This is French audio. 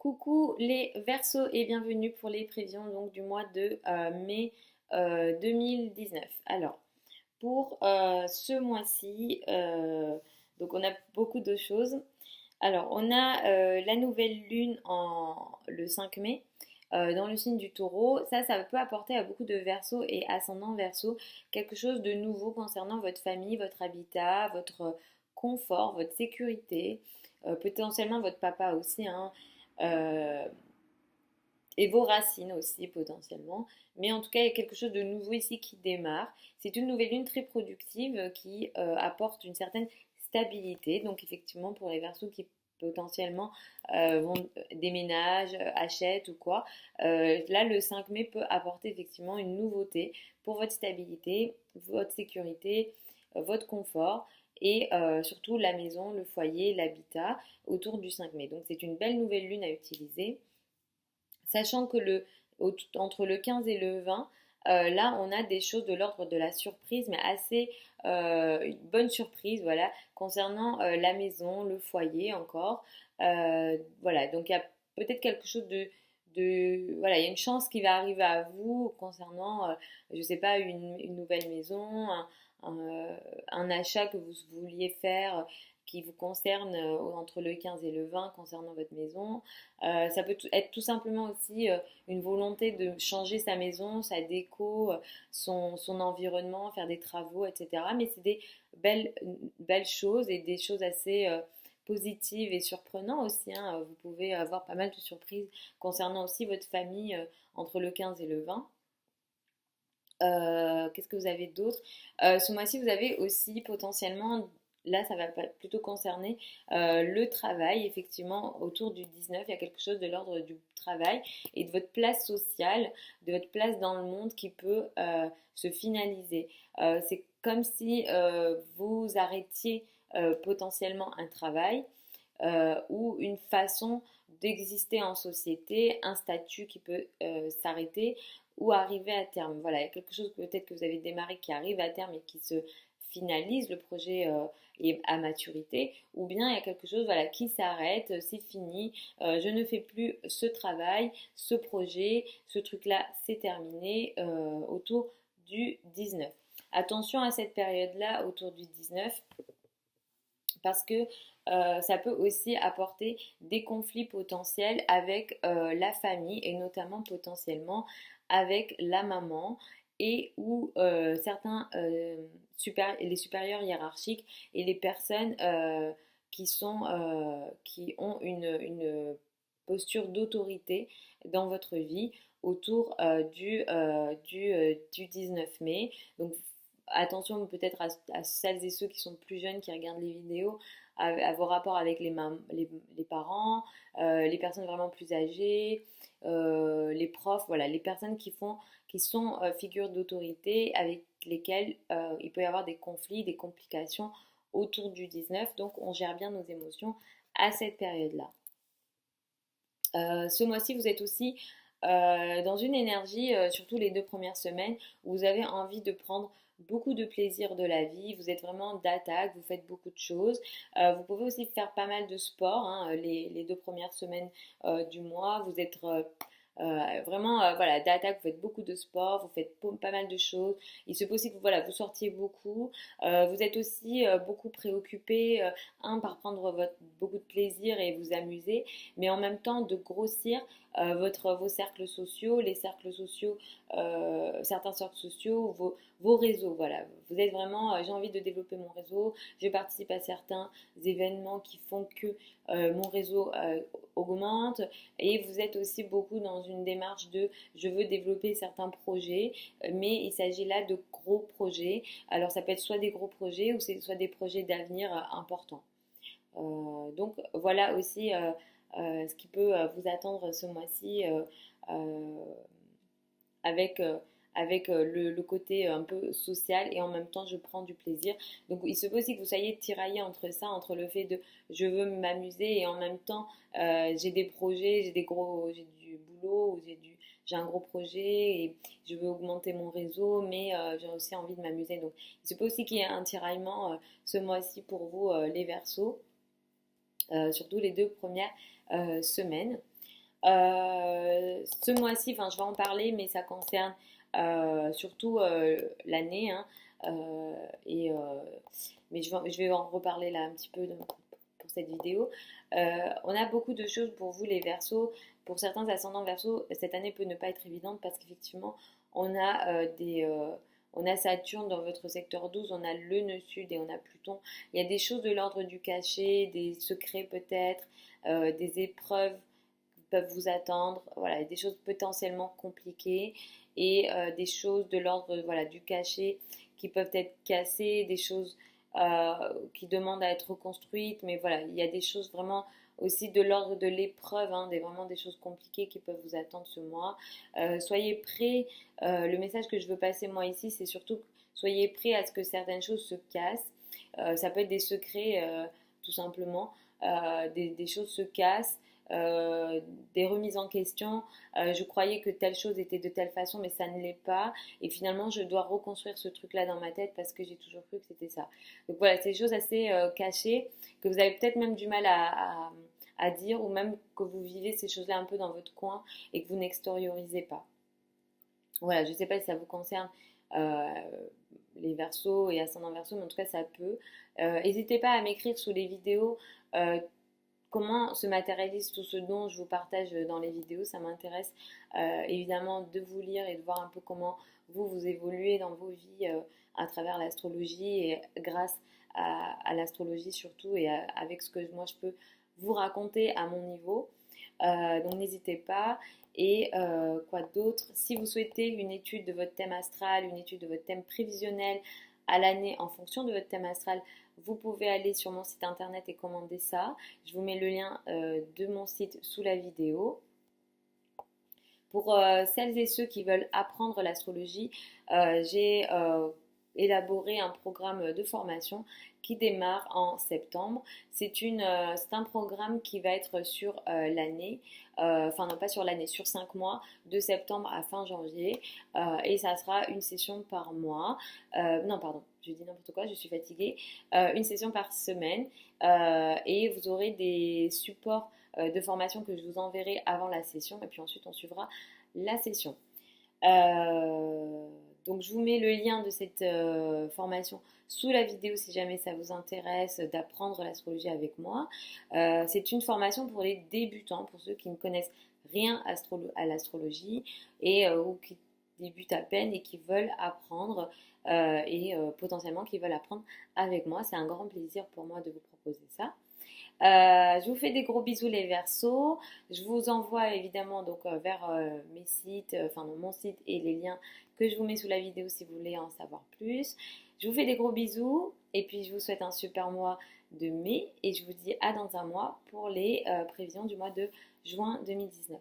Coucou les Verseaux et bienvenue pour les prévisions donc, du mois de mai 2019. Alors, pour ce mois-ci, donc on a beaucoup de choses. Alors, on a la nouvelle lune le 5 mai dans le signe du taureau. Ça peut apporter à beaucoup de Verseaux et ascendants Verseaux quelque chose de nouveau concernant votre famille, votre habitat, votre confort, votre sécurité, potentiellement votre papa aussi, hein, euh, et vos racines aussi potentiellement. Mais en tout cas, il y a quelque chose de nouveau ici qui démarre. C'est une nouvelle lune très productive qui apporte une certaine stabilité. Donc effectivement, pour les Verseaux qui potentiellement vont déménagent, achètent ou quoi, là le 5 mai peut apporter effectivement une nouveauté pour votre stabilité, votre sécurité, votre confort et surtout la maison, le foyer, l'habitat autour du 5 mai. Donc c'est une belle nouvelle lune à utiliser. Sachant que entre le 15 et le 20, là, on a des choses de l'ordre de la surprise, mais assez une bonne surprise, voilà, concernant la maison, le foyer encore. Voilà, donc il y a peut-être quelque chose voilà, il y a une chance qui va arriver à vous concernant, je sais pas, une nouvelle maison, un achat que vous vouliez faire qui vous concerne entre le 15 et le 20 concernant votre maison. Ça peut être tout simplement aussi une volonté de changer sa maison, sa déco, son environnement, faire des travaux, etc. Mais c'est des belles choses et des choses assez positives et surprenantes aussi, hein. Vous pouvez avoir pas mal de surprises concernant aussi votre famille entre le 15 et le 20. Qu'est-ce que vous avez d'autre? Ce mois-ci, vous avez aussi potentiellement, là ça va plutôt concerner le travail, effectivement, autour du 19, il y a quelque chose de l'ordre du travail et de votre place sociale, de votre place dans le monde qui peut se finaliser. C'est comme si vous arrêtiez potentiellement un travail ou une façon d'exister en société, un statut qui peut s'arrêter ou arriver à terme. Voilà, il y a quelque chose peut-être que vous avez démarré qui arrive à terme et qui se finalise, le projet est à maturité, ou bien il y a quelque chose voilà, qui s'arrête, c'est fini, je ne fais plus ce travail, ce projet, ce truc-là, c'est terminé autour du 19. Attention à cette période-là autour du 19 parce que ça peut aussi apporter des conflits potentiels avec la famille et notamment potentiellement avec la maman et ou les supérieurs hiérarchiques et les personnes qui ont une posture d'autorité dans votre vie autour du 19 mai. Donc attention peut-être à celles et ceux qui sont plus jeunes qui regardent les vidéos, à vos rapports avec les parents, les personnes vraiment plus âgées, les profs, voilà, les personnes qui sont figures d'autorité avec lesquelles il peut y avoir des conflits, des complications autour du 19. Donc on gère bien nos émotions à cette période-là. Ce mois-ci, vous êtes aussi dans une énergie, surtout les 2 premières semaines, où vous avez envie de prendre beaucoup de plaisir de la vie, vous êtes vraiment d'attaque, vous faites beaucoup de choses. Vous pouvez aussi faire pas mal de sport, hein, les 2 premières semaines du mois. Vous êtes vraiment voilà, d'attaque, vous faites beaucoup de sport, vous faites pas mal de choses. Il se peut aussi que voilà, vous sortiez beaucoup. Vous êtes aussi beaucoup préoccupé, par prendre beaucoup de plaisir et vous amuser, mais en même temps de grossir vos cercles sociaux, les cercles sociaux, certains cercles sociaux, vos réseaux. Voilà, vous êtes vraiment, j'ai envie de développer mon réseau, je participe à certains événements qui font que mon réseau augmente et vous êtes aussi beaucoup dans une démarche de je veux développer certains projets, mais il s'agit là de gros projets. Alors ça peut être soit des gros projets ou soit des projets d'avenir importants. Donc voilà aussi ce qui peut vous attendre ce mois-ci euh, avec, avec le côté un peu social et en même temps je prends du plaisir. Donc il se peut aussi que vous soyez tiraillé entre ça, entre le fait de je veux m'amuser et en même temps j'ai des projets, j'ai du boulot ou j'ai un gros projet et je veux augmenter mon réseau, mais j'ai aussi envie de m'amuser. Donc il se peut aussi qu'il y ait un tiraillement ce mois-ci pour vous les Verseaux, surtout les 2 premières semaines. Ce mois-ci, enfin, je vais en parler, mais ça concerne surtout l'année, hein, et, mais je vais en reparler là un petit peu pour cette vidéo. On a beaucoup de choses pour vous les Verseaux. Pour certains ascendants Verseaux, cette année peut ne pas être évidente parce qu'effectivement, on a on a Saturne dans votre secteur 12, on a le nœud sud et on a Pluton. Il y a des choses de l'ordre du caché, des secrets peut-être, des épreuves qui peuvent vous attendre. Voilà, des choses potentiellement compliquées et des choses de l'ordre voilà, du caché qui peuvent être cassées, des choses qui demandent à être reconstruites. Mais voilà, il y a des choses vraiment aussi de l'ordre de l'épreuve, hein, vraiment des choses compliquées qui peuvent vous attendre ce mois. Soyez prêts. Le message que je veux passer moi ici, c'est surtout soyez prêts à ce que certaines choses se cassent. Ça peut être des secrets, tout simplement. Des choses se cassent. Des remises en question. Je croyais que telle chose était de telle façon, mais ça ne l'est pas. Et finalement, je dois reconstruire ce truc-là dans ma tête parce que j'ai toujours cru que c'était ça. Donc voilà, c'est des choses assez cachées que vous avez peut-être même du mal à dire ou même que vous vivez ces choses-là un peu dans votre coin et que vous n'extériorisez pas. Voilà, je ne sais pas si ça vous concerne euh, les versos et ascendants versos, mais en tout cas ça peut. N'hésitez pas à m'écrire sous les vidéos euh, comment se matérialise tout ce dont je vous partage dans les vidéos. Ça m'intéresse évidemment de vous lire et de voir un peu comment vous évoluez dans vos vies à travers l'astrologie et grâce à l'astrologie surtout et avec ce que moi je peux vous raconter à mon niveau. Donc n'hésitez pas. Et quoi d'autre? Si vous souhaitez une étude de votre thème astral, une étude de votre thème prévisionnel à l'année en fonction de votre thème astral, vous pouvez aller sur mon site internet et commander ça. Je vous mets le lien de mon site sous la vidéo. Pour celles et ceux qui veulent apprendre l'astrologie, j'ai élaboré un programme de formation qui démarre en septembre. C'est un programme qui va être sur l'année, enfin non pas sur l'année, sur 5 mois, de septembre à fin janvier, et ça sera une session par mois. Non, pardon, je dis n'importe quoi, je suis fatiguée. Une session par semaine, et vous aurez des supports de formation que je vous enverrai avant la session et puis ensuite on suivra la session. Euh, donc je vous mets le lien de cette formation sous la vidéo si jamais ça vous intéresse d'apprendre l'astrologie avec moi. C'est une formation pour les débutants, pour ceux qui ne connaissent rien à l'astrologie et ou qui débutent à peine et qui veulent apprendre et potentiellement qui veulent apprendre avec moi. C'est un grand plaisir pour moi de vous proposer ça. Je vous fais des gros bisous les Verseaux. Je vous envoie évidemment donc vers mes sites, enfin mon site et les liens que je vous mets sous la vidéo si vous voulez en savoir plus. Je vous fais des gros bisous et puis je vous souhaite un super mois de mai et je vous dis à dans un mois pour les prévisions du mois de juin 2019.